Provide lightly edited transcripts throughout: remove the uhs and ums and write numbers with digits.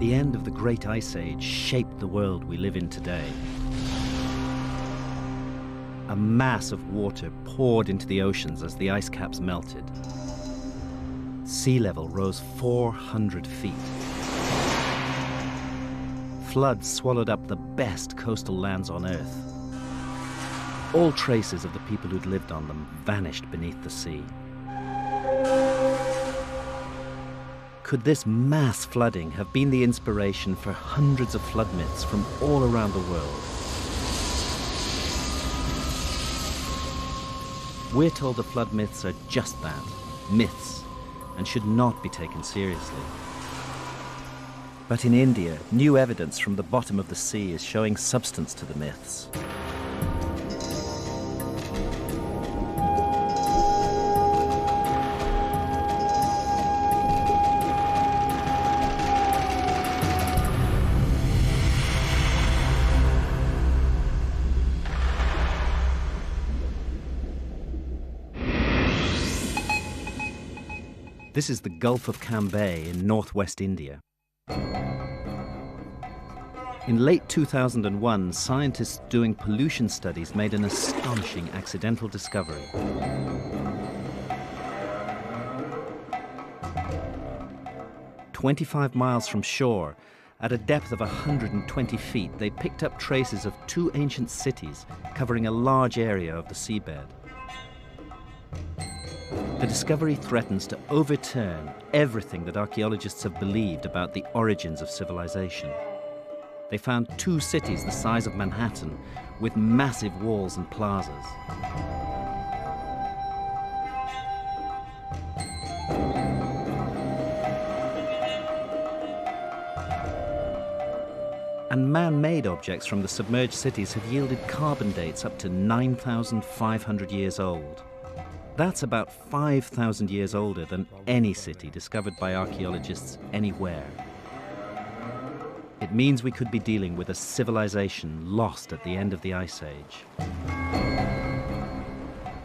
The end of the Great Ice Age shaped the world we live in today. A mass of water poured into the oceans as the ice caps melted. Sea level rose 400 feet. Floods swallowed up the best coastal lands on Earth. All traces of the people who'd lived on them vanished beneath the sea. Could this mass flooding have been the inspiration for hundreds of flood myths from all around the world? We're told the flood myths are just that, myths, and should not be taken seriously. But in India, new evidence from the bottom of the sea is showing substance to the myths. This is the Gulf of Cambay in northwest India. In late 2001, scientists doing pollution studies made an astonishing accidental discovery. "25 miles from shore, at a depth of 120 feet, they picked up traces of two ancient cities covering a large area of the seabed. The discovery threatens to overturn everything that archaeologists have believed about the origins of civilization. They found two cities the size of Manhattan with massive walls and plazas. And man-made objects from the submerged cities have yielded carbon dates up to 9,500 years old. That's about 5,000 years older than any city discovered by archaeologists anywhere. It means we could be dealing with a civilization lost at the end of the Ice Age.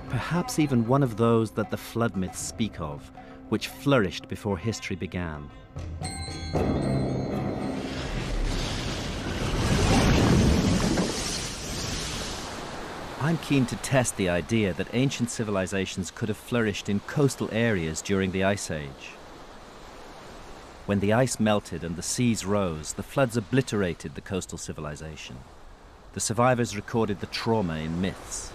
Perhaps even one of those that the flood myths speak of, which flourished before history began. I'm keen to test the idea that ancient civilizations could have flourished in coastal areas during the Ice Age. When the ice melted and the seas rose, the floods obliterated the coastal civilization. The survivors recorded the trauma in myths.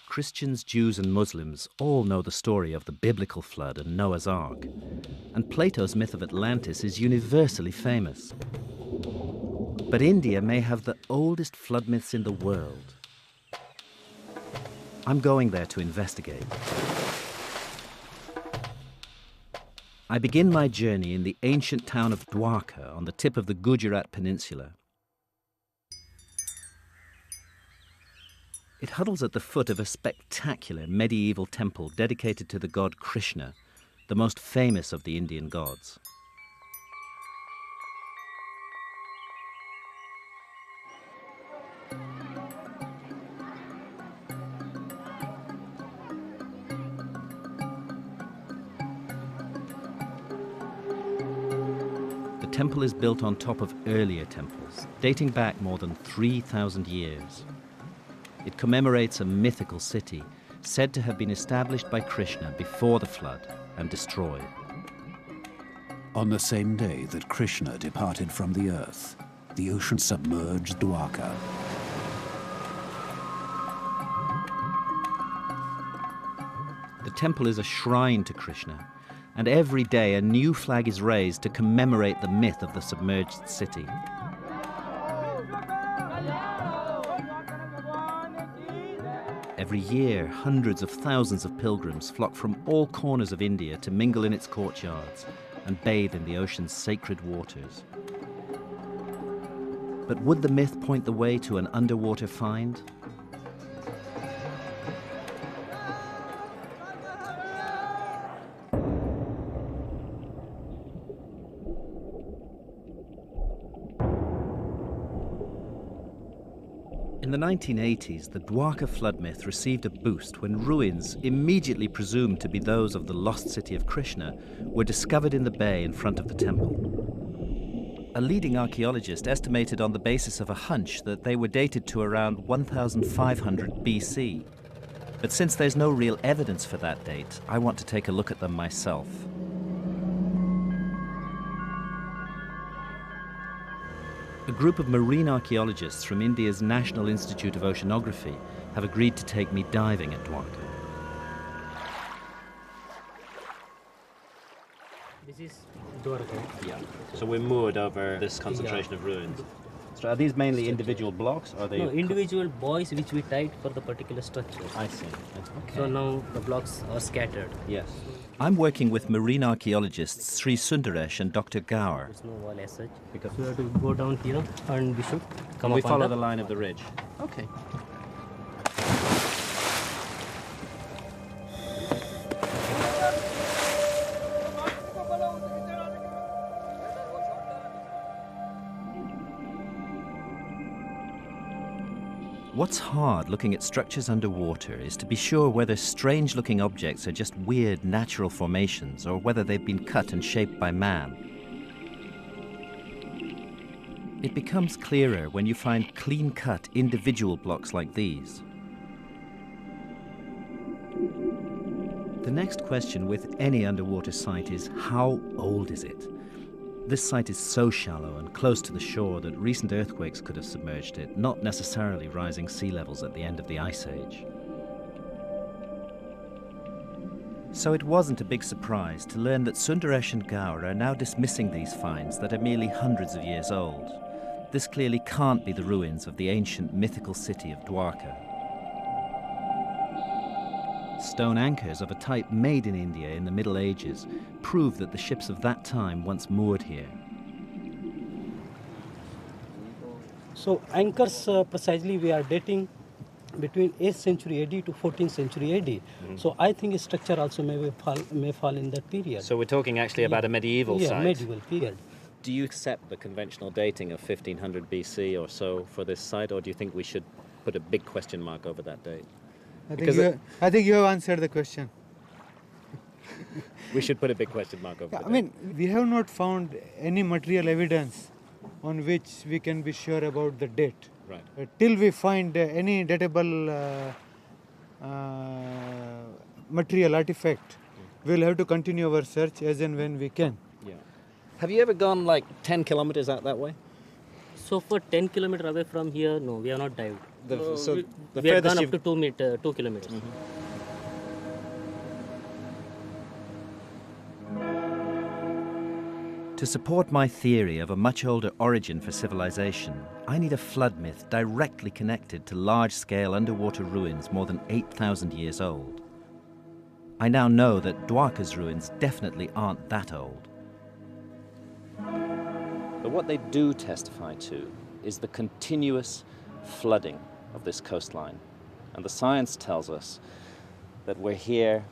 Christians, Jews, and Muslims all know the story of the biblical flood and Noah's Ark, and Plato's myth of Atlantis is universally famous. But India may have the oldest flood myths in the world. I'm going there to investigate. I begin my journey in the ancient town of Dwarka on the tip of the Gujarat Peninsula. It huddles at the foot of a spectacular medieval temple dedicated to the god Krishna, the most famous of the Indian gods. The temple is built on top of earlier temples, dating back more than 3,000 years. It commemorates a mythical city said to have been established by Krishna before the flood and destroyed. On the same day that Krishna departed from the earth, the ocean submerged Dwarka. The temple is a shrine to Krishna, and every day a new flag is raised to commemorate the myth of the submerged city. Every year, hundreds of thousands of pilgrims flock from all corners of India to mingle in its courtyards and bathe in the ocean's sacred waters. But would the myth point the way to an underwater find? In the 1980s, the Dwarka flood myth received a boost when ruins, immediately presumed to be those of the lost city of Krishna, were discovered in the bay in front of the temple. A leading archaeologist estimated on the basis of a hunch that they were dated to around 1500 BC. But since there's no real evidence for that date, I want to take a look at them myself. A group of marine archaeologists from India's National Institute of Oceanography have agreed to take me diving at Dwarka. This is Dwarka. Yeah, so we're moored over this concentration of ruins. So are these mainly individual blocks, or are they? No, individual buoys which we tied for the particular structure. I see. Okay. So now the blocks are scattered. Yes. I'm working with marine archaeologists Sri Sundaresh and Dr. Gaur. There's no wall as such. Because we have to go down here and we should come We up follow on the line of the ridge. Okay. What's hard looking at structures underwater is to be sure whether strange-looking objects are just weird natural formations or whether they've been cut and shaped by man. It becomes clearer when you find clean-cut individual blocks like these. The next question with any underwater site is, how old is it? This site is so shallow and close to the shore that recent earthquakes could have submerged it, not necessarily rising sea levels at the end of the Ice Age. So it wasn't a big surprise to learn that Sundaresh and Gaur are now dismissing these finds that are merely hundreds of years old. This clearly can't be the ruins of the ancient mythical city of Dwarka. Stone anchors of a type made in India in the Middle Ages prove that the ships of that time once moored here. So anchors precisely we are dating between 8th century AD to 14th century AD. Mm-hmm. So I think a structure also may fall in that period. So we're talking actually about a medieval site? Yeah, medieval period. Do you accept the conventional dating of 1500 BC or so for this site, or do you think we should put a big question mark over that date? I think you have answered the question. We should put a big question mark over the date. I mean, we have not found any material evidence on which we can be sure about the date. Right. Till we find any datable material artifact, we'll have to continue our search as and when we can. Yeah. Have you ever gone like 10 kilometers out that way? So for 10 kilometers away from here, no, we have not dived. The we have gone up to 2 kilometers. Mm-hmm. To support my theory of a much older origin for civilization, I need a flood myth directly connected to large-scale underwater ruins more than 8,000 years old. I now know that Dwarka's ruins definitely aren't that old. But what they do testify to is the continuous flooding of this coastline. And the science tells us that we're here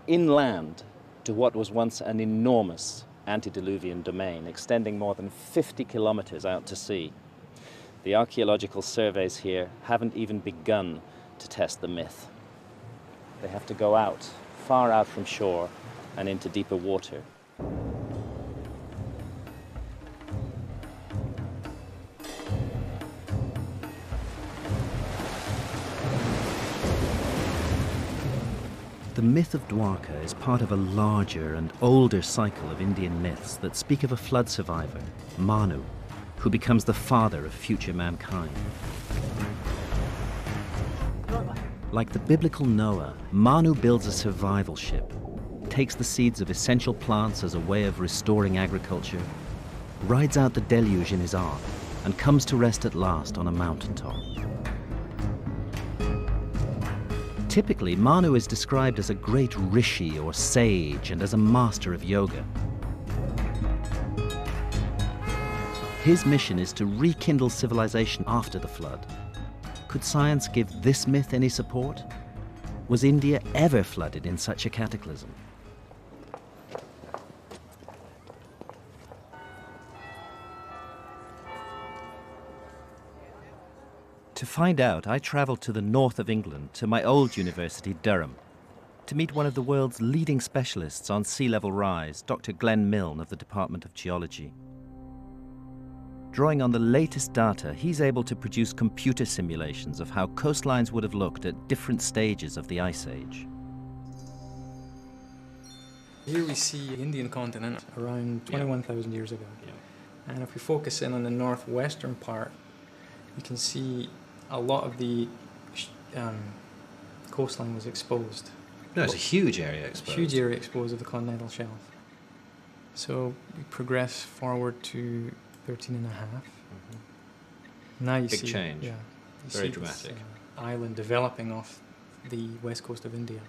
inland to what was once an enormous antediluvian domain extending more than 50 kilometers out to sea. The archaeological surveys here haven't even begun to test the myth. They have to go out, far out from shore and into deeper water. The myth of Dwarka is part of a larger and older cycle of Indian myths that speak of a flood survivor, Manu, who becomes the father of future mankind. Like the biblical Noah, Manu builds a survival ship, takes the seeds of essential plants as a way of restoring agriculture, rides out the deluge in his ark, and comes to rest at last on a mountaintop. Typically, Manu is described as a great rishi or sage and as a master of yoga. His mission is to rekindle civilization after the flood. Could science give this myth any support? Was India ever flooded in such a cataclysm? To find out, I travelled to the north of England, to my old university, Durham, to meet one of the world's leading specialists on sea level rise, Dr. Glenn Milne of the Department of Geology. Drawing on the latest data, he's able to produce computer simulations of how coastlines would have looked at different stages of the Ice Age. Here we see the Indian continent around 21,000 years ago. And if we focus in on the northwestern part, you can see a lot of the coastline was exposed. No, it's a huge area exposed. Huge area exposed of the continental shelf. So we progress forward to 13 and a half. Now you see... Big change. Yeah. Very dramatic. This, island developing off the west coast of India.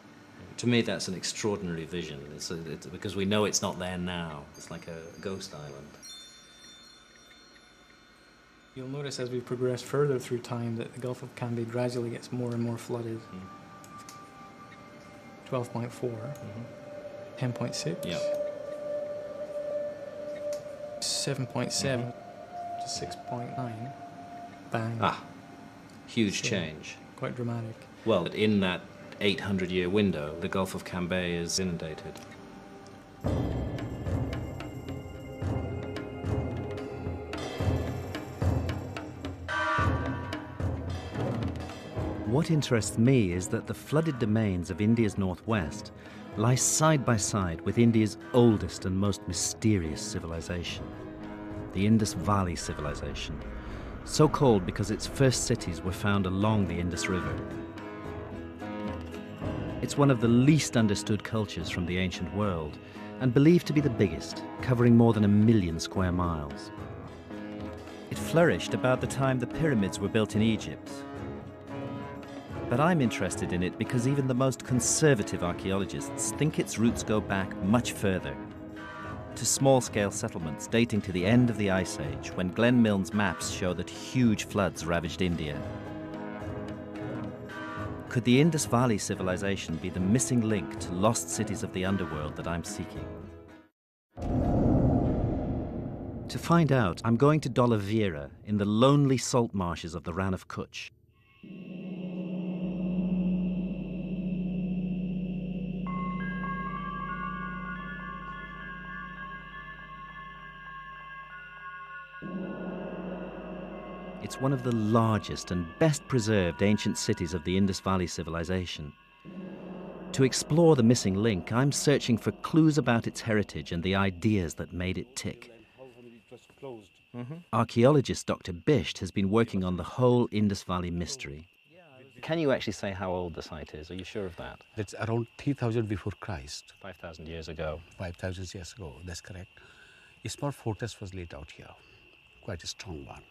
To me, that's an extraordinary vision. It's because we know it's not there now. It's like a ghost island. You'll notice as we progress further through time that the Gulf of Cambay gradually gets more and more flooded. 12.4, 10.6, Yeah. 7.7 to 6.9. Bang. Ah, huge So, change. Quite dramatic. Well, in that 800-year window, the Gulf of Cambay is inundated. What interests me is that the flooded domains of India's northwest lie side by side with India's oldest and most mysterious civilization, the Indus Valley civilization, so called because its first cities were found along the Indus River. It's one of the least understood cultures from the ancient world and believed to be the biggest, covering more than 1 million square miles. It flourished about the time the pyramids were built in Egypt. But I'm interested in it because even the most conservative archaeologists think its roots go back much further, to small-scale settlements dating to the end of the Ice Age, when Glenn Milne's maps show that huge floods ravaged India. Could the Indus Valley civilization be the missing link to lost cities of the underworld that I'm seeking? To find out, I'm going to Dolavira in the lonely salt marshes of the Rann of Kachchh. It's one of the largest and best preserved ancient cities of the Indus Valley civilization. To explore the missing link, I'm searching for clues about its heritage and the ideas that made it tick. Archaeologist Dr. Bisht has been working on the whole Indus Valley mystery. Can you actually say how old the site is? Are you sure of that? It's around 3000 before Christ. 5,000 years ago. 5,000 years ago, that's correct. A small fortress was laid out here, quite a strong one.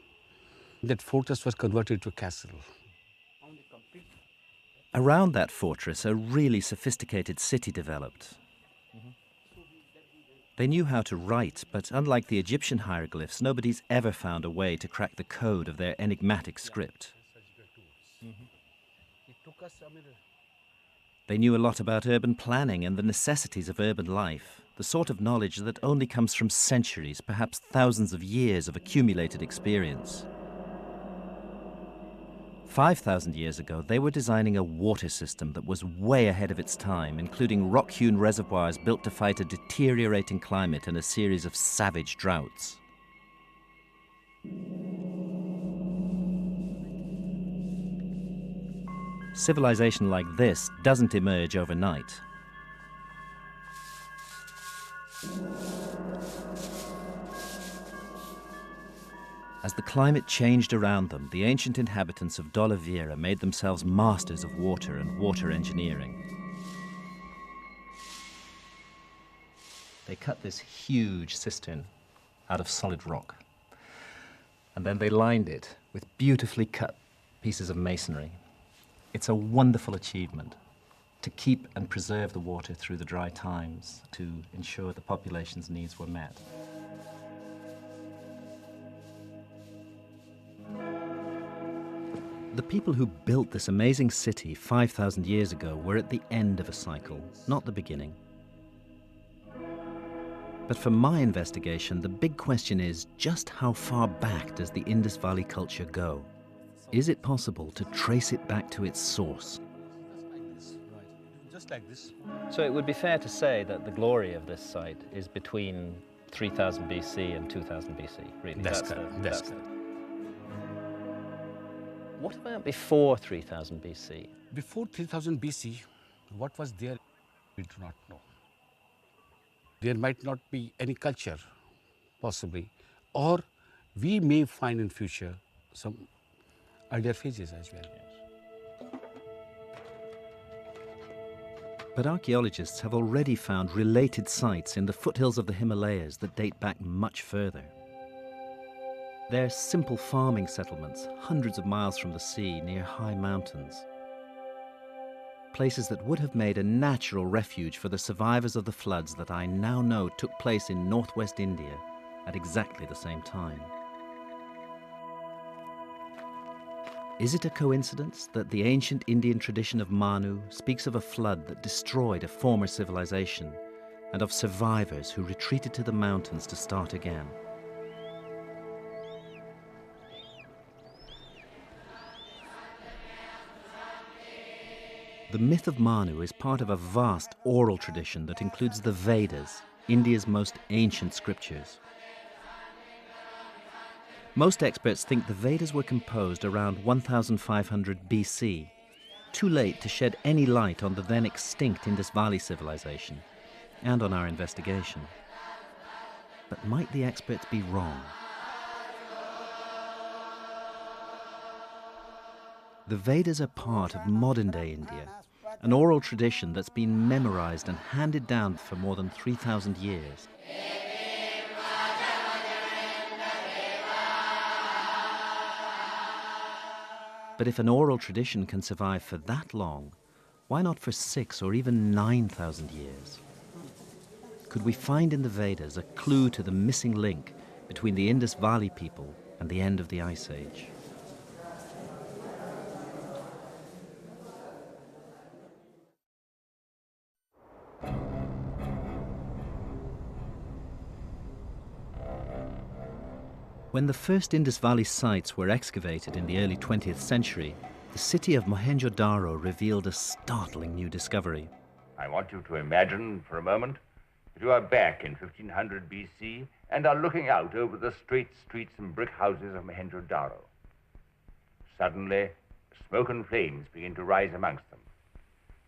That fortress was converted to a castle. Around that fortress, a really sophisticated city developed. They knew how to write, but unlike the Egyptian hieroglyphs, nobody's ever found a way to crack the code of their enigmatic script. They knew a lot about urban planning and the necessities of urban life, the sort of knowledge that only comes from centuries, perhaps thousands of years of accumulated experience. 5,000 years ago, they were designing a water system that was way ahead of its time, including rock-hewn reservoirs built to fight a deteriorating climate and a series of savage droughts. Civilization like this doesn't emerge overnight. As the climate changed around them, the ancient inhabitants of Dolavira made themselves masters of water and water engineering. They cut this huge cistern out of solid rock, and then they lined it with beautifully cut pieces of masonry. It's a wonderful achievement to keep and preserve the water through the dry times, to ensure the population's needs were met. The people who built this amazing city 5,000 years ago were at the end of a cycle, not the beginning. But for my investigation, the big question is just how far back does the Indus Valley culture go? Is it possible to trace it back to its source? Just like this. So it would be fair to say that the glory of this site is between 3000 BC and 2000 BC, really. That's correct. That's correct. What about before 3000 BC? Before 3000 BC, what was there, we do not know. There might not be any culture, possibly, or we may find in future some earlier phases as well. But archaeologists have already found related sites in the foothills of the Himalayas that date back much further. They're simple farming settlements, hundreds of miles from the sea near high mountains. Places that would have made a natural refuge for the survivors of the floods that I now know took place in northwest India at exactly the same time. Is it a coincidence that the ancient Indian tradition of Manu speaks of a flood that destroyed a former civilization and of survivors who retreated to the mountains to start again? The myth of Manu is part of a vast oral tradition that includes the Vedas, India's most ancient scriptures. Most experts think the Vedas were composed around 1500 BC, too late to shed any light on the then extinct Indus Valley civilization and on our investigation. But might the experts be wrong? The Vedas are part of modern-day India, an oral tradition that's been memorized and handed down for more than 3,000 years. But if an oral tradition can survive for that long, why not for 6,000 or even 9,000 years? Could we find in the Vedas a clue to the missing link between the Indus Valley people and the end of the Ice Age? When the first Indus Valley sites were excavated in the early 20th century, the city of Mohenjo-Daro revealed a startling new discovery. I want you to imagine for a moment that you are back in 1500 BC and are looking out over the straight streets and brick houses of Mohenjo-Daro. Suddenly, smoke and flames begin to rise amongst them.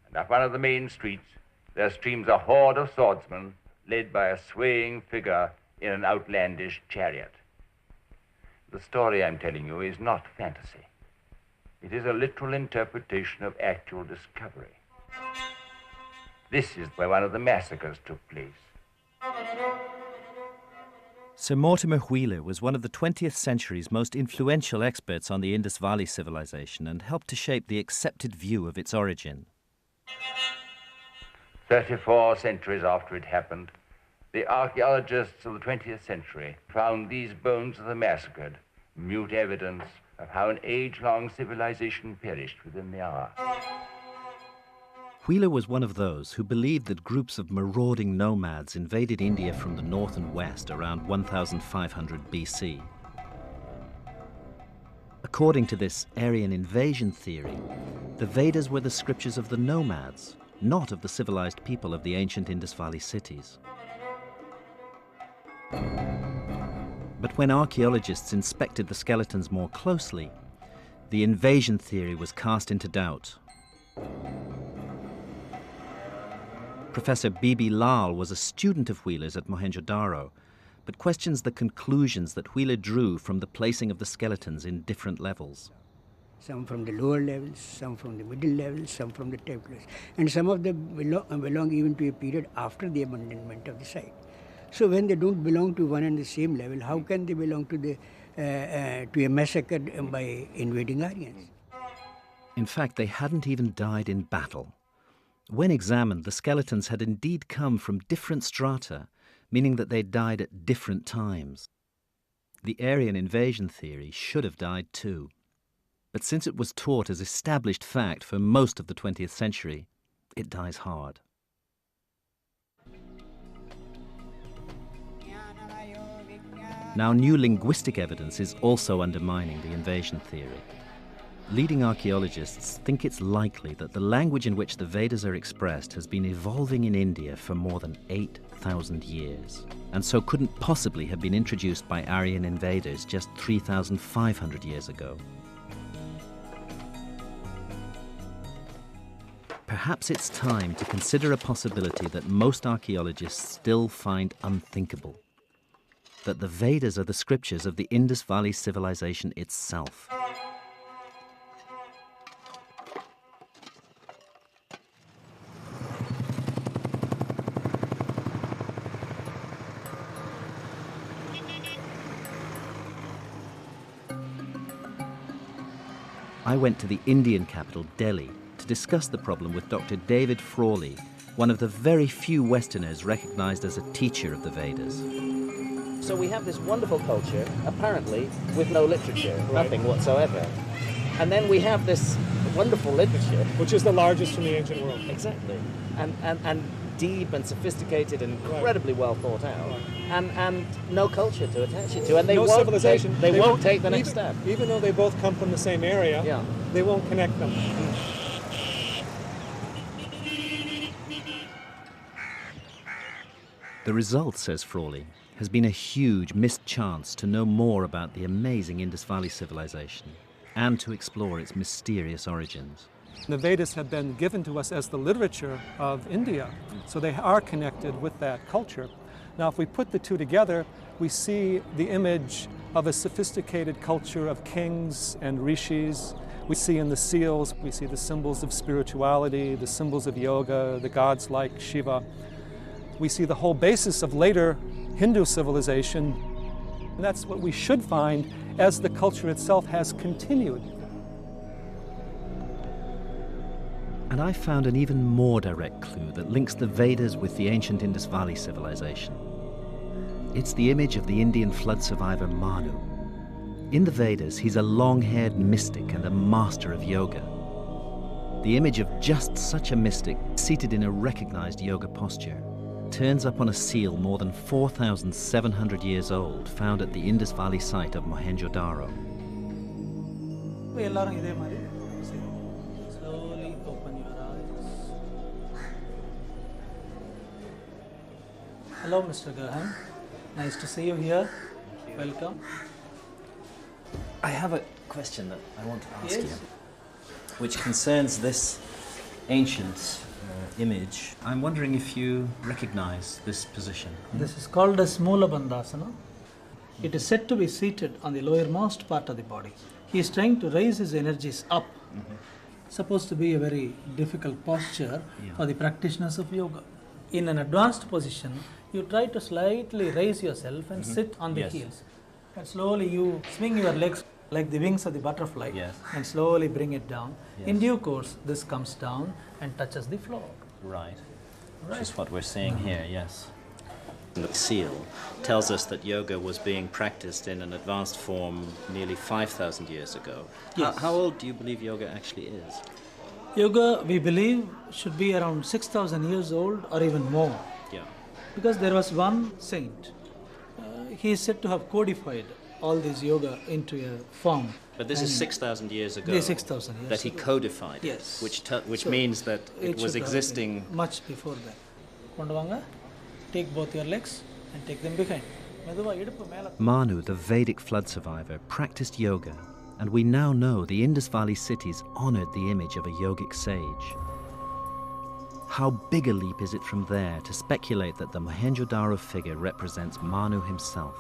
And up one of the main streets, there streams a horde of swordsmen led by a swaying figure in an outlandish chariot. The story I'm telling you is not fantasy. It is a literal interpretation of actual discovery. This is where one of the massacres took place. Sir Mortimer Wheeler was one of the 20th century's most influential experts on the Indus Valley civilization and helped to shape the accepted view of its origin. 34 centuries after it happened, the archaeologists of the 20th century found these bones of the massacred, mute evidence of how an age-long civilization perished within the hour. Wheeler was one of those who believed that groups of marauding nomads invaded India from the north and west around 1500 BC. According to this Aryan invasion theory, the Vedas were the scriptures of the nomads, not of the civilized people of the ancient Indus Valley cities. But when archaeologists inspected the skeletons more closely, the invasion theory was cast into doubt. Professor B.B. Lal was a student of Wheeler's at Mohenjo-Daro, but questions the conclusions that Wheeler drew from the placing of the skeletons in different levels. Some from the lower levels, some from the middle levels, some from the top levels. And some of them belong even to a period after the abandonment of the site. So when they don't belong to one and the same level, how can they belong to a massacre by invading Aryans? In fact, they hadn't even died in battle. When examined, the skeletons had indeed come from different strata, meaning that they died at different times. The Aryan invasion theory should have died too. But since it was taught as established fact for most of the 20th century, it dies hard. Now, new linguistic evidence is also undermining the invasion theory. Leading archaeologists think it's likely that the language in which the Vedas are expressed has been evolving in India for more than 8,000 years, and so couldn't possibly have been introduced by Aryan invaders just 3,500 years ago. Perhaps it's time to consider a possibility that most archaeologists still find unthinkable: that the Vedas are the scriptures of the Indus Valley civilization itself. I went to the Indian capital, Delhi, to discuss the problem with Dr. David Frawley, one of the very few Westerners recognized as a teacher of the Vedas. So we have this wonderful culture, apparently with no literature, nothing whatsoever. And then we have this wonderful literature. Which is the largest in the ancient world. Exactly. And deep and sophisticated and incredibly well thought out. And no culture to attach it to. And they no won't civilization. They won't take the next step. Even though they both come from the same area, they won't connect them. The result, says Frawley, has been a huge missed chance to know more about the amazing Indus Valley civilization and to explore its mysterious origins. The Vedas have been given to us as the literature of India, so they are connected with that culture. Now, if we put the two together, we see the image of a sophisticated culture of kings and rishis. We see in the seals, we see the symbols of spirituality, the symbols of yoga, the gods like Shiva. We see the whole basis of later Hindu civilization. And that's what we should find as the culture itself has continued. And I found an even more direct clue that links the Vedas with the ancient Indus Valley civilization. It's the image of the Indian flood survivor Manu. In the Vedas, he's a long-haired mystic and a master of yoga. The image of just such a mystic, seated in a recognized yoga posture, turns up on a seal more than 4,700 years old, found at the Indus Valley site of Mohenjo-daro. Slowly open your eyes. Hello, Mr. Graham. Nice to see you here. Welcome. I have a question that I want to ask you, which concerns this ancient image. I'm wondering if you recognize this position. This is called as Mula Bandhasana. It is said to be seated on the lowermost part of the body. He is trying to raise his energies up. Supposed to be a very difficult posture for the practitioners of yoga. In an advanced position, you try to slightly raise yourself and sit on the heels. And slowly you swing your legs like the wings of the butterfly and slowly bring it down. In due course, this comes down and touches the floor. Right. Which is what we're seeing here, yes. The seal tells us that yoga was being practiced in an advanced form nearly 5,000 years ago. Yes. How old do you believe yoga actually is? Yoga, we believe, should be around 6,000 years old or even more. Yeah. Because there was one saint. He is said to have codified all this yoga into a form. But this is 6,000 years ago. 6,000 years that he ago. codified it, which so means that it was existing much before that. Kondavanga, take both your legs and take them behind. Manu, the Vedic flood survivor, practiced yoga, and we now know the Indus Valley cities honored the image of a yogic sage. How big a leap is it from there to speculate that the Mohenjo-daro figure represents Manu himself,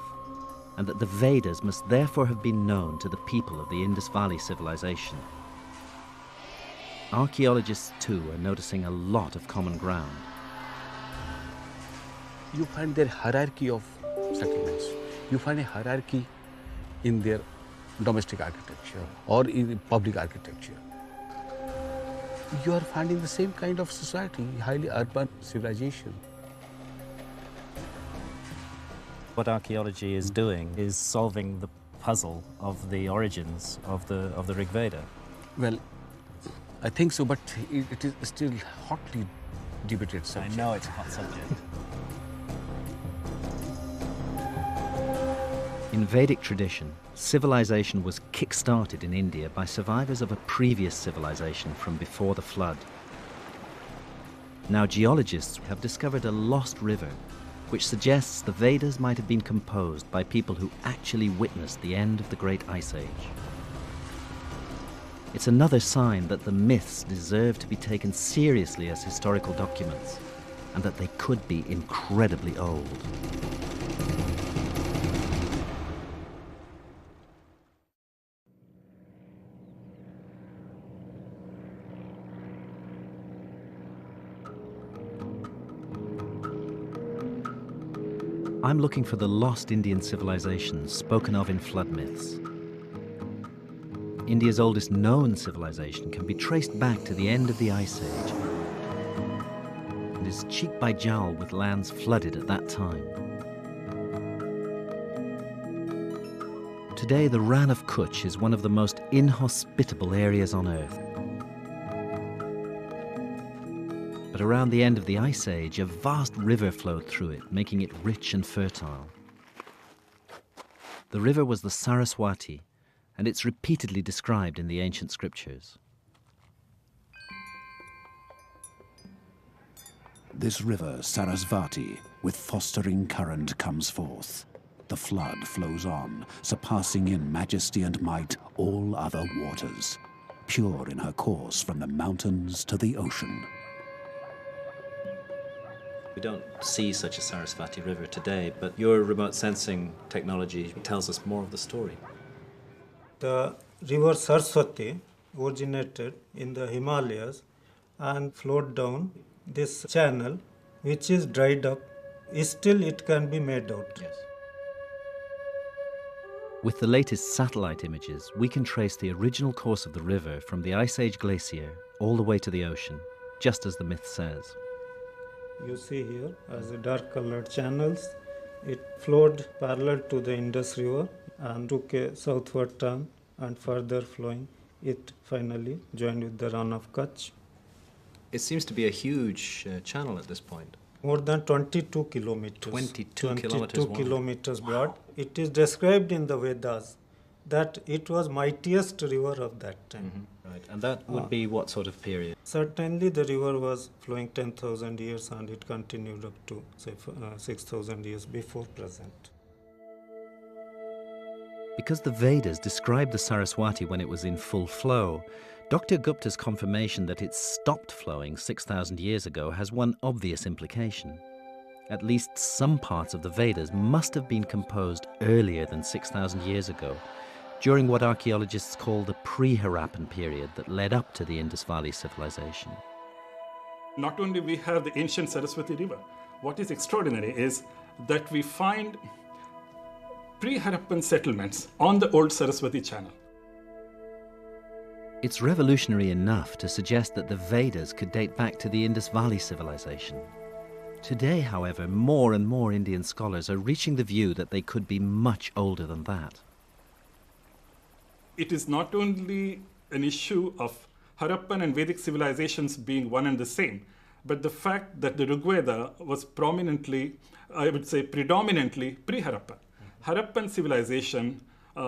and that the Vedas must therefore have been known to the people of the Indus Valley civilization. Archaeologists too are noticing a lot of common ground. You find their hierarchy of settlements. You find a hierarchy in their domestic architecture or in public architecture. You are finding the same kind of society, highly urban civilization. What archaeology is doing is solving the puzzle of the origins of the Rig Veda. Well, I think so, but it is still hotly debated subject. I know it's a hot subject. In Vedic tradition, civilization was kick-started in India by survivors of a previous civilization from before the flood. Now geologists have discovered a lost river, which suggests the Vedas might have been composed by people who actually witnessed the end of the Great Ice Age. It's another sign that the myths deserve to be taken seriously as historical documents, and that they could be incredibly old. I'm looking for the lost Indian civilizations spoken of in flood myths. India's oldest known civilization can be traced back to the end of the Ice Age and is cheek by jowl with lands flooded at that time. Today, the Rann of Kachchh is one of the most inhospitable areas on Earth. But around the end of the Ice Age, a vast river flowed through it, making it rich and fertile. The river was the Sarasvati, and it's repeatedly described in the ancient scriptures. This river, Sarasvati, with fostering current comes forth. The flood flows on, surpassing in majesty and might all other waters, pure in her course from the mountains to the ocean. We don't see such a Sarasvati River today, but your remote sensing technology tells us more of the story. The river Sarasvati originated in the Himalayas and flowed down this channel, which is dried up. Still, it can be made out. Yes. With the latest satellite images, we can trace the original course of the river from the Ice Age glacier all the way to the ocean, just as the myth says. You see here, as a dark-colored channels, it flowed parallel to the Indus River and took a southward turn, and further flowing, it finally joined with the Rann of Kachchh. It seems to be a huge channel at this point. More than 22 kilometers. 22 kilometers broad. It is described in the Vedas that it was mightiest river of that time. Mm-hmm. Right. And that would be what sort of period? Certainly the river was flowing 10,000 years and it continued up to, say, 6,000 years before present. Because the Vedas described the Saraswati when it was in full flow, Dr. Gupta's confirmation that it stopped flowing 6,000 years ago has one obvious implication. At least some parts of the Vedas must have been composed earlier than 6,000 years ago, during what archaeologists call the pre-Harappan period that led up to the Indus Valley civilization. Not only we have the ancient Sarasvati River, what is extraordinary is that we find pre-Harappan settlements on the old Sarasvati channel. It's revolutionary enough to suggest that the Vedas could date back to the Indus Valley civilization. Today, however, more and more Indian scholars are reaching the view that they could be much older than that. It is not only an issue of Harappan and Vedic civilizations being one and the same, but the fact that the Rigveda was prominently, I would say predominantly, pre-Harappan. Harappan civilization,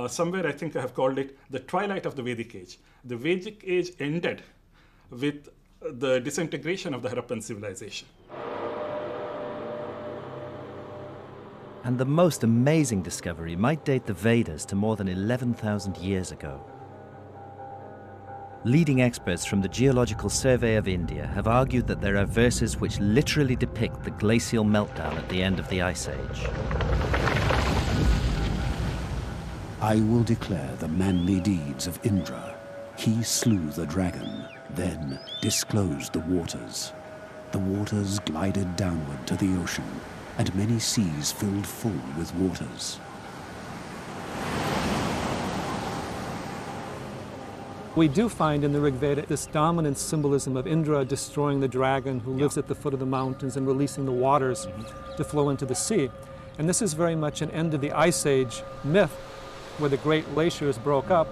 somewhere I think I have called it the twilight of the Vedic age. The Vedic age ended with the disintegration of the Harappan civilization. And the most amazing discovery might date the Vedas to more than 11,000 years ago. Leading experts from the Geological Survey of India have argued that there are verses which literally depict the glacial meltdown at the end of the Ice Age. I will declare the manly deeds of Indra. He slew the dragon, then disclosed the waters. The waters glided downward to the ocean, and many seas filled full with waters. We do find in the Rig Veda this dominant symbolism of Indra destroying the dragon who lives at the foot of the mountains and releasing the waters to flow into the sea. And this is very much an end of the Ice Age myth, where the great glaciers broke up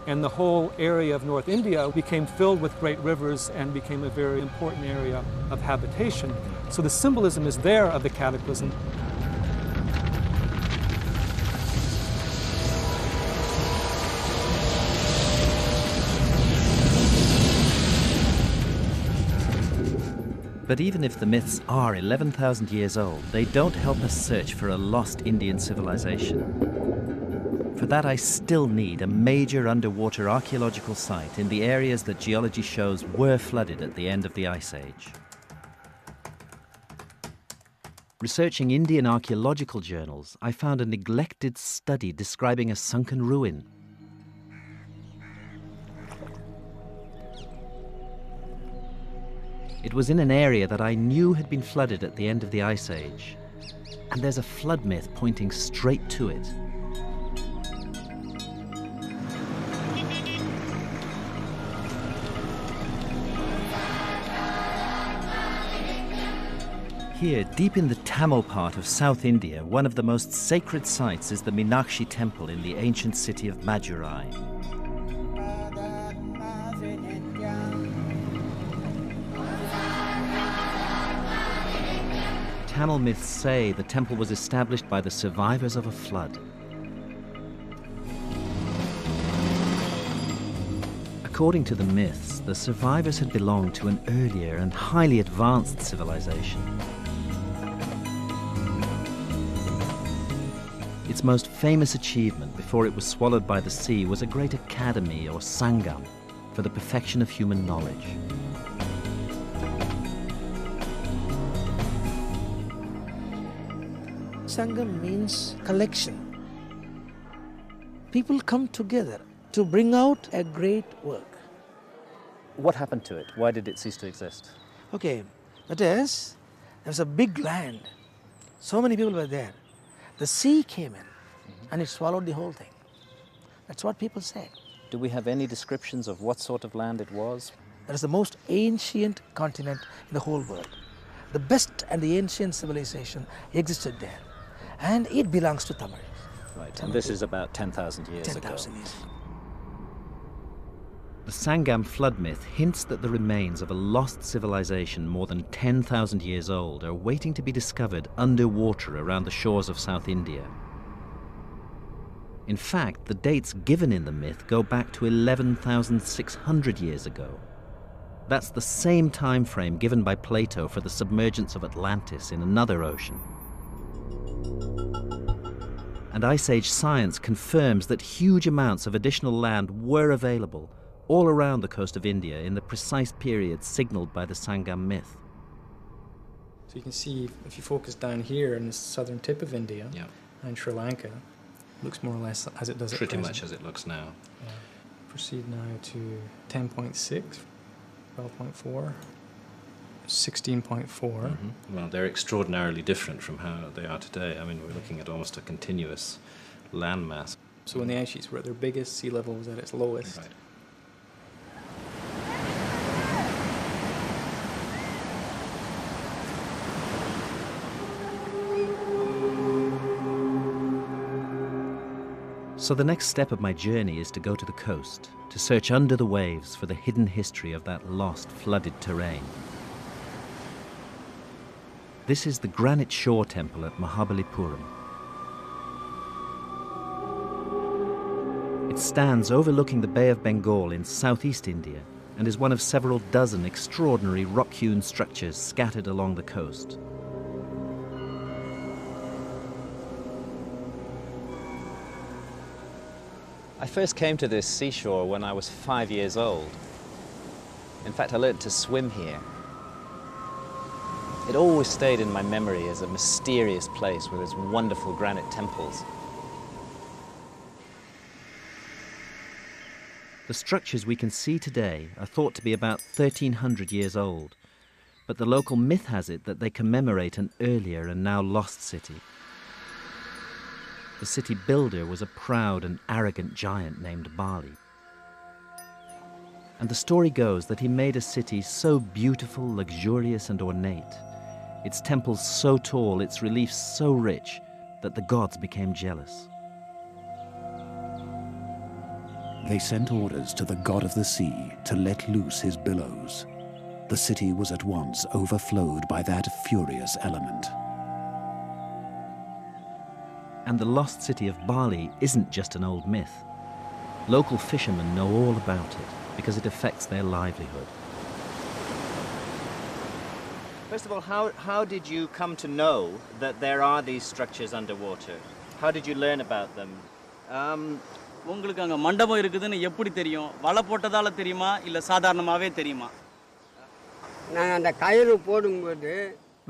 and the whole area of North India became filled with great rivers and became a very important area of habitation. So the symbolism is there of the cataclysm. But even if the myths are 11,000 years old, they don't help us search for a lost Indian civilization. For that, I still need a major underwater archaeological site in the areas that geology shows were flooded at the end of the Ice Age. Researching Indian archaeological journals, I found a neglected study describing a sunken ruin. It was in an area that I knew had been flooded at the end of the Ice Age, and there's a flood myth pointing straight to it. Here, deep in the Tamil part of South India, one of the most sacred sites is the Meenakshi temple in the ancient city of Madurai. Tamil myths say the temple was established by the survivors of a flood. According to the myths, the survivors had belonged to an earlier and highly advanced civilization. Its most famous achievement before it was swallowed by the sea was a great academy, or Sangam, for the perfection of human knowledge. Sangam means collection. People come together to bring out a great work. What happened to it? Why did it cease to exist? Okay, that is, there's a big land. So many people were there. The sea came in and it swallowed the whole thing. That's what people say. Do we have any descriptions of what sort of land it was? That is the most ancient continent in the whole world. The best and the ancient civilization existed there. And it belongs to Tamil. Right, and this is about 10,000 years ago. 10,000 years. The Sangam flood myth hints that the remains of a lost civilization more than 10,000 years old are waiting to be discovered underwater around the shores of South India. In fact, the dates given in the myth go back to 11,600 years ago. That's the same time frame given by Plato for the submergence of Atlantis in another ocean. And Ice Age science confirms that huge amounts of additional land were available all around the coast of India in the precise period signaled by the Sangam myth. So you can see, if you focus down here in the southern tip of India, and Sri Lanka, it looks more or less as it does at Pretty present. much as it looks now. Yeah. Proceed now to 10.6, 12.4, 16.4. Well, they're extraordinarily different from how they are today. I mean, we're looking at almost a continuous landmass. So when the ice sheets were at their biggest, sea level was at its lowest. Right. So the next step of my journey is to go to the coast, to search under the waves for the hidden history of that lost, flooded terrain. This is the granite shore temple at Mahabalipuram. It stands overlooking the Bay of Bengal in southeast India and is one of several dozen extraordinary rock-hewn structures scattered along the coast. I first came to this seashore when I was 5 years old. In fact, I learned to swim here. It always stayed in my memory as a mysterious place with its wonderful granite temples. The structures we can see today are thought to be about 1,300 years old, but the local myth has it that they commemorate an earlier and now lost city. The city builder was a proud and arrogant giant named Bali. And the story goes that he made a city so beautiful, luxurious, and ornate, its temples so tall, its reliefs so rich, that the gods became jealous. They sent orders to the god of the sea to let loose his billows. The city was at once overflowed by that furious element. And the lost city of Bali isn't just an old myth. Local fishermen know all about it because it affects their livelihood. First of all, how did you come to know that there are these structures underwater? How did you learn about them? உங்களுக்கு அங்க மண்டபம் இருக்குதுன்னு எப்படி தெரியும்? வலை போட்டதால தெரியுமா இல்ல சாதாரணமாவே தெரியுமா? நான் அந்த கயிறு போடும்போது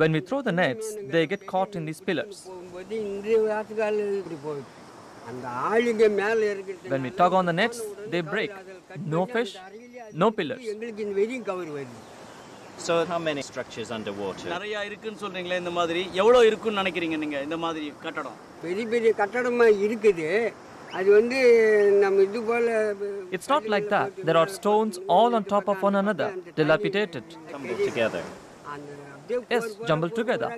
When we throw the nets, they get caught in these pillars. When we tug on the nets, they break. No fish, no pillars. So how many structures underwater? நிறைய இருக்குன்னு சொல்றீங்களே இந்த மாதிரி எவ்வளவு இருக்குன்னு நினைக்கிறீங்க நீங்க இந்த மாதிரி கட்டடம்? பெரிய பெரிய கட்டடமா இருக்குது. அது வந்து நம்ம இது போல It's not like that. There are stones all on top of one another, dilapidated. Jumbled together. Yes, jumbled together.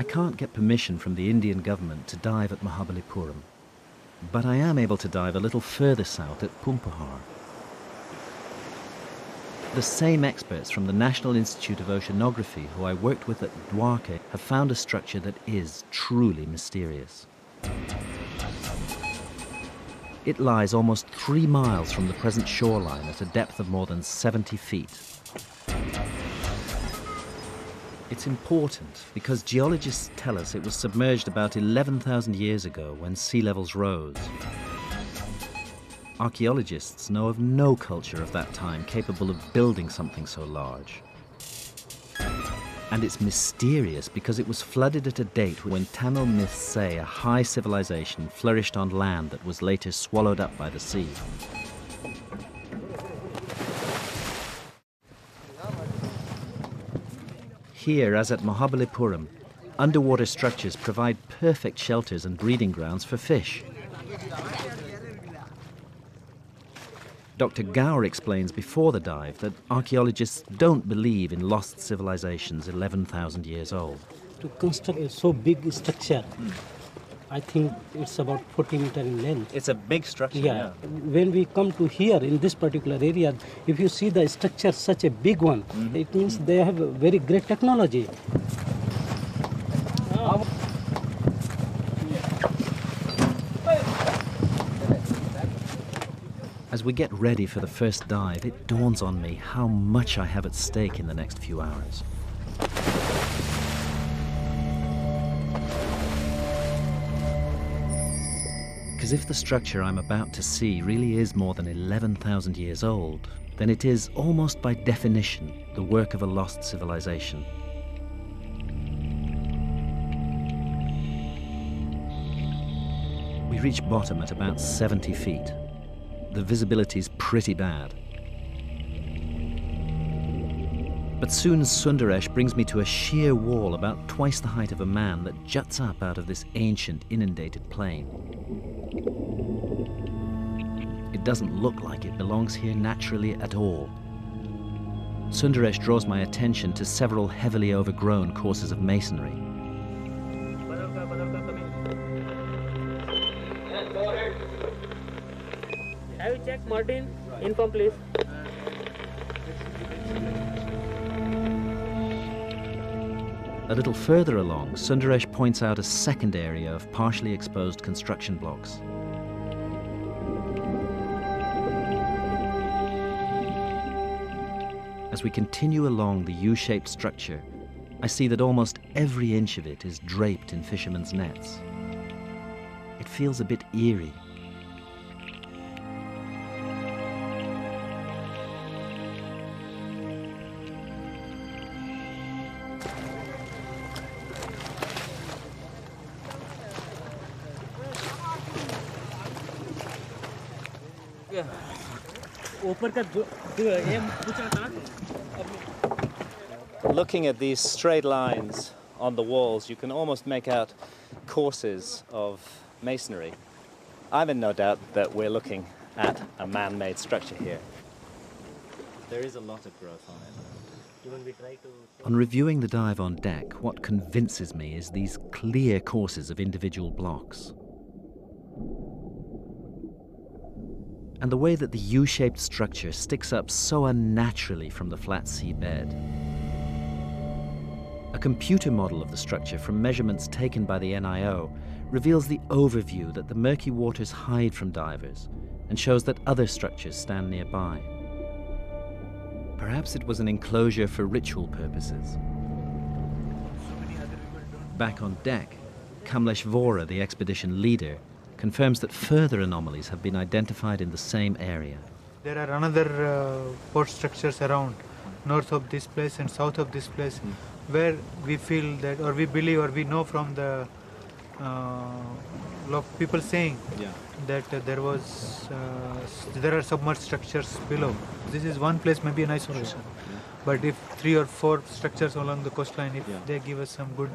I can't get permission from the Indian government to dive at Mahabalipuram, but I am able to dive a little further south at Pumpahar. The same experts from the National Institute of Oceanography who I worked with at Dwarka have found a structure that is truly mysterious. It lies almost 3 miles from the present shoreline at a depth of more than 70 feet. It's important because geologists tell us it was submerged about 11,000 years ago when sea levels rose. Archaeologists know of no culture of that time capable of building something so large. And it's mysterious because it was flooded at a date when Tamil myths say a high civilization flourished on land that was later swallowed up by the sea. Here, as at Mahabalipuram, underwater structures provide perfect shelters and breeding grounds for fish. Dr. Gaur explains before the dive that archaeologists don't believe in lost civilizations 11,000 years old. To construct a so big structure, I think it's about 40 meters in length. It's a big structure. Yeah. When we come to here in this particular area, if you see the structure such a big one, it means they have a very great technology. As we get ready for the first dive, it dawns on me how much I have at stake in the next few hours. Because if the structure I'm about to see really is more than 11,000 years old, then it is, almost by definition, the work of a lost civilization. We reach bottom at about 70 feet. The visibility's pretty bad. But soon Sundaresh brings me to a sheer wall about twice the height of a man that juts up out of this ancient inundated plain. It doesn't look like it belongs here naturally at all. Sundaresh draws my attention to several heavily overgrown courses of masonry. Have you checked, Martin? Inform, please. A little further along, Sundaresh points out a second area of partially exposed construction blocks. As we continue along the U-shaped structure, I see that almost every inch of it is draped in fishermen's nets. It feels a bit eerie. Looking at these straight lines on the walls, you can almost make out courses of masonry. I'm in no doubt that we're looking at a man-made structure here. There is a lot of growth on it. On reviewing the dive on deck, what convinces me is these clear courses of individual blocks. And the way that the U-shaped structure sticks up so unnaturally from the flat sea bed. A computer model of the structure from measurements taken by the NIO reveals the overview that the murky waters hide from divers and shows that other structures stand nearby. Perhaps it was an enclosure for ritual purposes. Back on deck, Kamlesh Vora, the expedition leader, confirms that further anomalies have been identified in the same area. There are another port structures around, north of this place and south of this place, where we feel that, or we believe, or we know from the people saying that there are submerged structures below. This is one place, maybe in isolation. But if 3 or 4 structures along the coastline, if they give us some good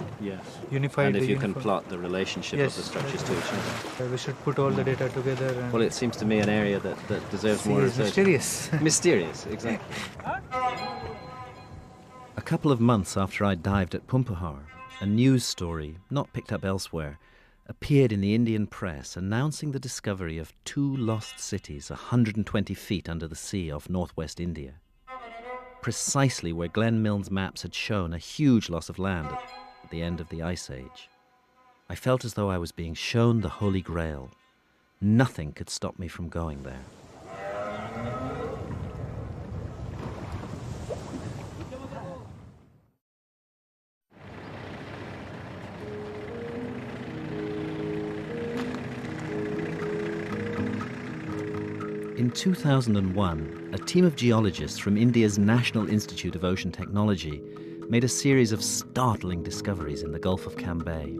unified... And if you can plot the relationship of the structures to each other. We should put all the data together. And well, it seems to me an area that deserves more research. Mysterious. Mysterious, exactly. A couple of months after I dived at Pumpahar, a news story, not picked up elsewhere, appeared in the Indian press announcing the discovery of 2 lost cities 120 feet under the sea off northwest India. Precisely where Glenn Milne's maps had shown a huge loss of land at the end of the Ice Age. I felt as though I was being shown the Holy Grail. Nothing could stop me from going there. In 2001, a team of geologists from India's National Institute of Ocean Technology made a series of startling discoveries in the Gulf of Cambay.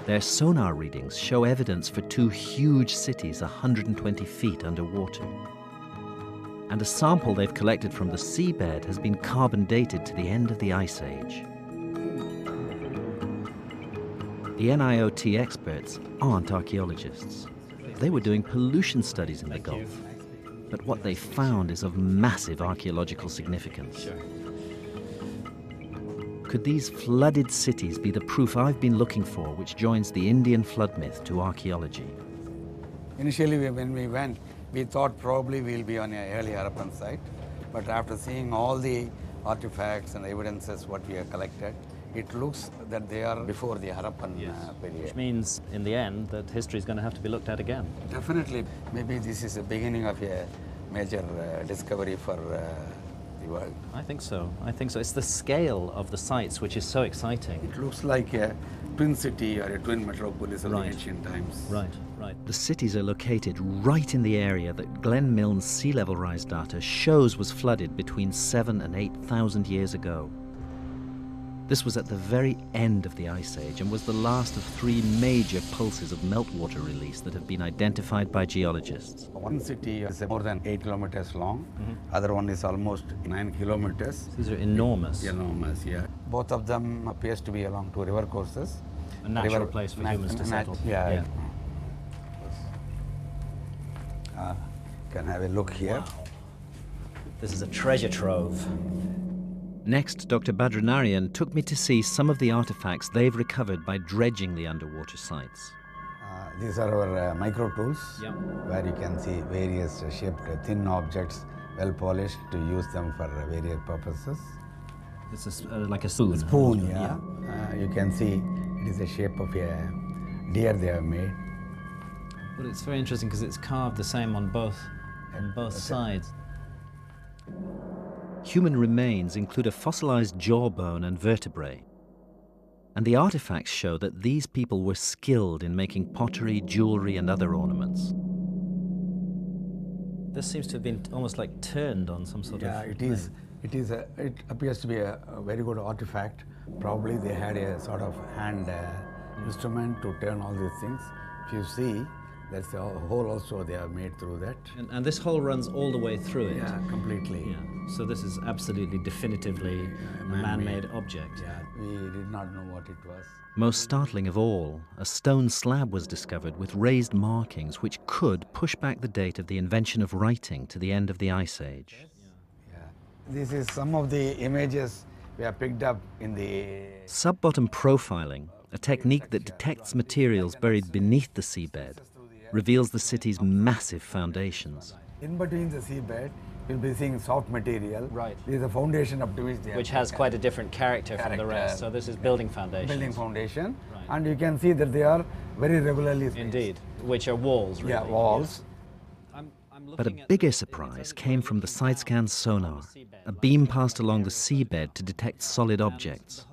Their sonar readings show evidence for 2 huge cities 120 feet underwater. And a sample they've collected from the seabed has been carbon dated to the end of the Ice Age. The NIOT experts aren't archaeologists. They were doing pollution studies in the Gulf. But what they found is of massive archaeological significance. Could these flooded cities be the proof I've been looking for, which joins the Indian flood myth to archaeology? Initially, when we went, we thought probably we'll be on an early Harappan site. But after seeing all the artifacts and evidences what we have collected, it looks that they are before the Harappan period. Which means, in the end, that history is going to have to be looked at again. Definitely. Maybe this is the beginning of a major discovery for the world. I think so. I think so. It's the scale of the sites which is so exciting. It looks like a twin city or a twin metropolis of the ancient times. Right, right. The cities are located right in the area that Glenn Milne's sea level rise data shows was flooded between 7,000 and 8,000 years ago. This was at the very end of the Ice Age and was the last of 3 major pulses of meltwater release that have been identified by geologists. One city is more than 8 kilometers long. Other one is almost 9 kilometers. These are enormous. Enormous, yeah. Both of them appears to be along 2 river courses. A natural place for humans to settle. Yeah. Can have a look here. Wow. This is a treasure trove. Next, Dr. Badranarian took me to see some of the artifacts they've recovered by dredging the underwater sites. These are our micro tools, where you can see various shaped thin objects, well polished, to use them for various purposes. This is like a spoon. Spoon, yeah. You can see it is the shape of a deer they have made. Well, it's very interesting because it's carved the same on both sides. Human remains include a fossilized jawbone and vertebrae. And the artifacts show that these people were skilled in making pottery, jewelry, and other ornaments. This seems to have been almost like turned on some sort of... Yeah, it is. It appears to be a very good artifact. Probably they had a sort of hand instrument to turn all these things. If you see, that's the hole also they have made through that. And this hole runs all the way through it? Yeah, completely. Yeah. So this is absolutely definitively a man-made object. Yeah, we did not know what it was. Most startling of all, a stone slab was discovered with raised markings which could push back the date of the invention of writing to the end of the Ice Age. Yeah. This is some of the images we have picked up in the... Sub-bottom profiling, a technique that detects materials buried beneath the seabed, reveals the city's massive foundations. In between the seabed, you'll be seeing soft material. Right. This is the foundation up to which they which has quite a different character from the rest. So this is building foundations. Building foundation. Right. And you can see that they are very regularly spaced. Indeed. Which are walls, really. Yeah, walls. But a bigger surprise came from the side-scan sonar. A beam passed along the seabed to detect solid objects.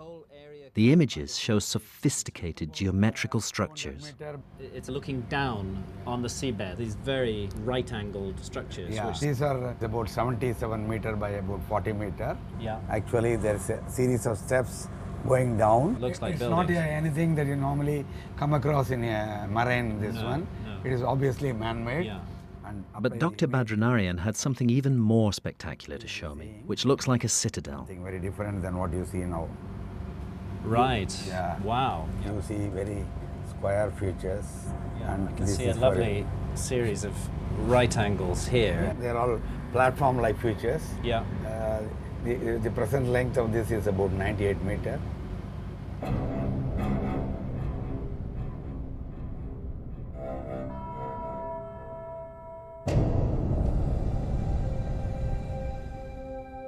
The images show sophisticated geometrical structures. It's looking down on the seabed, these very right-angled structures. Yeah, these are about 77 meter by about 40 meter. Yeah. Actually, there's a series of steps going down. Looks like it's buildings. not anything that you normally come across in a marine, this one. No. It is obviously man-made. Yeah. But Dr. Badranarian had something even more spectacular to show me, which looks like a citadel. Something very different than what you see now. Right. Yeah. Wow. You see very square features. Yeah, and I can this see a is lovely series of right angles here. Yeah, they're all platform-like features. Yeah. The present length of this is about 98 meter.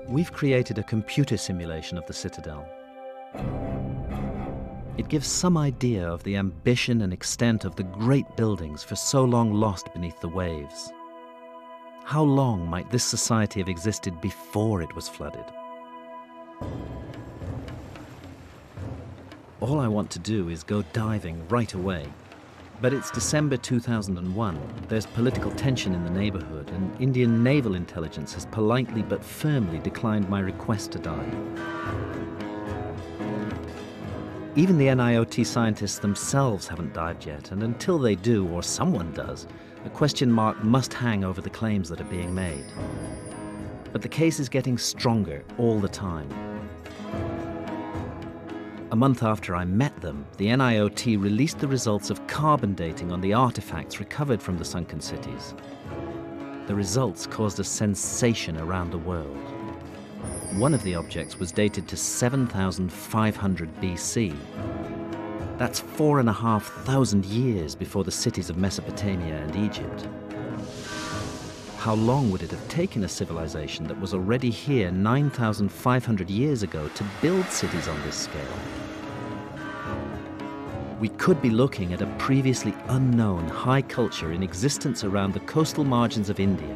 We've created a computer simulation of the citadel. It gives some idea of the ambition and extent of the great buildings for so long lost beneath the waves. How long might this society have existed before it was flooded? All I want to do is go diving right away. But it's December 2001. There's political tension in the neighborhood, and Indian naval intelligence has politely but firmly declined my request to dive. Even the NIOT scientists themselves haven't dived yet, and until they do, or someone does, a question mark must hang over the claims that are being made. But the case is getting stronger all the time. A month after I met them, the NIOT released the results of carbon dating on the artifacts recovered from the sunken cities. The results caused a sensation around the world. One of the objects was dated to 7,500 BC. That's 4,500 years before the cities of Mesopotamia and Egypt. How long would it have taken a civilization that was already here 9,500 years ago to build cities on this scale? We could be looking at a previously unknown high culture in existence around the coastal margins of India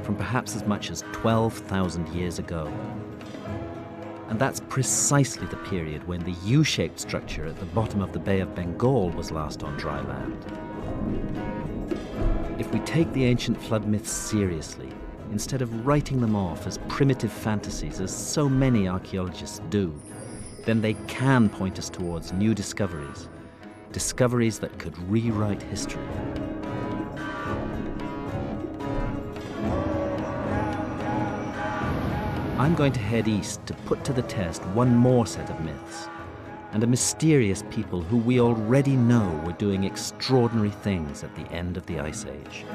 from perhaps as much as 12,000 years ago. And that's precisely the period when the U-shaped structure at the bottom of the Bay of Bengal was last on dry land. If we take the ancient flood myths seriously, instead of writing them off as primitive fantasies, as so many archaeologists do, then they can point us towards new discoveries, discoveries that could rewrite history. I'm going to head east to put to the test one more set of myths, and a mysterious people who we already know were doing extraordinary things at the end of the Ice Age.